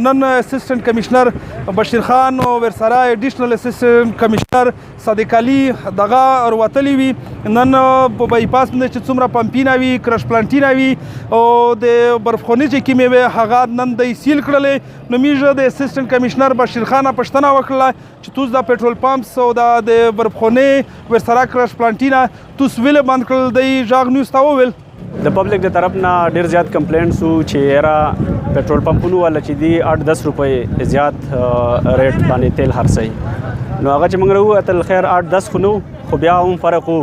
نن اسسټنټ کمشنر بشیر خان او ورسره ایډیشنل اسسټنټ کمشنر صادق علي دغه وروتلی وي نن په بایپاس باندې چې څومره پمپینه وي کرش پلانټینه وي او د برفخونې چې کومې وي هغه نن د سیل کړلې نو موږ د اسسټنټ کمشنر بشیر خان پوښتنه وکړه چې توس د پېټرول پمپس او د برفخونې ورسره کرش پلانټینه توس ویل بند کړل دی ژغ نیوز ته وویل د پبلک د طرف نه ډیر زیات کمپلینټس وو چې یاره پېټرول پمپونو والا چې دی 8-10 روپۍ زیات ریټ باندې تیل خرڅوي نو هغه چې موږ وویل خیر 8-10 خو نو خو بیا هم فرق وو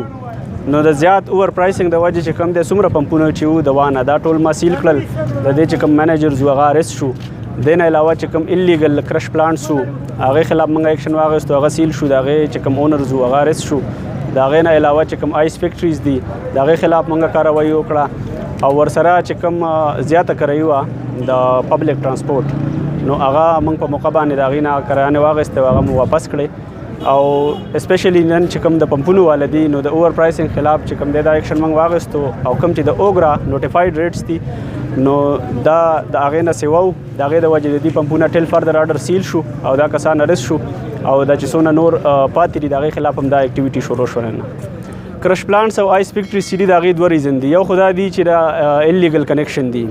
نو د زیات اوور پرایسنګ د وجې چې کم دی څومره پمپونه چې وو د وانه دا ټول ما سیل کړل د دې چې کم منیجرز وو هغه ارست شو دین علاوه چې کوم الیګل کرش پلانټس وو هغې خلاف موږ ایکشن واخیستو هغه سیل شو د هغې چې کوم اونرز وو هغه ارست شو د هغې نه علاوه چې کوم آیس فیکټریز دي د هغې خلاف موږ کاروایي وکړه او ورسره چې کوم زیاته کرایي وه د پبلک ترانسپورټ نو هغه موږ په موقع باندې د هغې نه کرایانې واخیستې هغه مو واپس کړې او اسپیشلی نن چې کوم د پمپونو والا دي نو د اوور پرایسنګ خلاف چې کوم دی دا ایکشن موږ واخیستو او کوم چې د اوګرا نوټیفاید ریټس دي نو دا د هغې نه سیوا و د هغې د وجې د دې پمپونه ټیل فردر آرډر سیل شو او دا کسان ارست شو او دا چې څونه نور پاتې دي د هغې خلاف هم دا اکټیویټي شروع شول نه کرش پلانټس او آیس فیکټریز چې دي د هغې 2 ریزن دي یو خو دا دي چې دا الیګل کنیکشن دي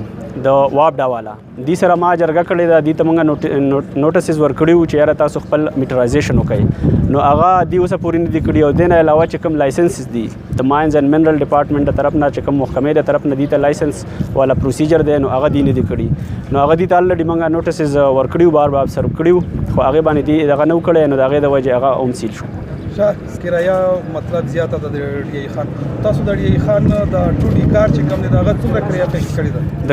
د وابډا والا دي سره ما جرګه کړې ده دي ته موږ نوټسز ورکړي وو چې یاره تاسو خپل میټرایزیشن وکړئ نو هغه دي اوسه پورې نه دي کړي او دې نه علاوه چې کوم لایسنسز دي د ماینز اینډ منرل ډپارټمنټ د طرف نه چې کوم محکمې د طرف نه دي ته لایسنس والا پروسیجر دی نو هغه دي نه دي کړي نو هغه دي ته الریډي موږ نوټسز ورکړي وو بار سرو کړي وو خو هغې باندې دي دغه نه وکړی نو د هغې د وجې هغه هم سیل شو کرایه مطلب زیاته ده د ډي ای خان تاسو د ډي ای خان د ټوډي کار چې کوم دی دا هغه څومره کرایه فکس کړې ده د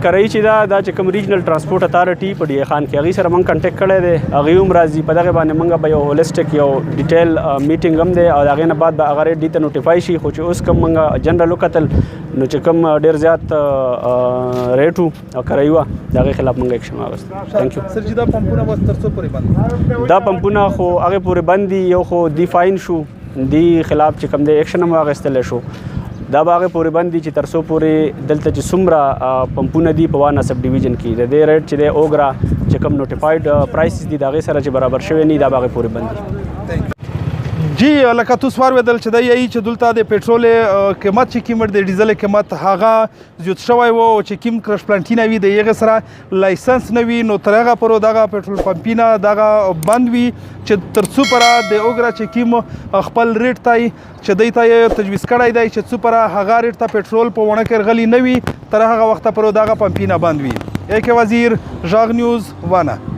کرایي چې دا چې کوم ریجنل ترانسپورټ اتارټي په ډي ای خان کې هغې سره موږ کنټیکټ کړی دی هغې هم راځي په دغې باندې موږ به یو هولسټک یو ډیټیل میټینګ هم دی او د هغې نه بعد به هغه ریټ دي ته نوټیفای شي خو چې اوس کوم موږ جنرل وکتل نو چې کوم ډېر زیات ریټ وو او کرایي وه د هغې خلاف موږ ایکشن واخیستو تھینک یو سر چې دا پمپونه بس تر څو پورې بند دا پمپونه خو هغې پورې بند دي یو خو دی فاین شو دی خلاف چې کوم دی ایکشن هم واخیستلی شو دا به هغې پورې بند دي چې تر څو پورې دلته چې څومره پمپونه دي په وانه سب ډیویژن کې د دې ریټ چې دی اوګرا چې کوم نوټیفاید پرایسز دي د هغې سره چې برابر شوی نه دا به هغې پورې بند دي جی لکه تاسو واورېدل چې دی یی چې دلته د پېټرول قیمت چې قیمت د ډیزل قیمت هغه زیات شوی و او چې کوم کرش پلانټینه وي د هغې سره لایسنس نه وي نو تر هغه پورې دغه پېټرول پمپینه دغه بند وي چې تر څو پره د اوګرا چې کوم خپل ریټ ته چې دی ته یې تجویز کړی دی چې څو پره هغه ریټ ته پېټرول په ونه کې رغلی نه وي تر هغه وخته پورې دغه پمپینه بند وي اې کې وزیر ژغ نیوز وانه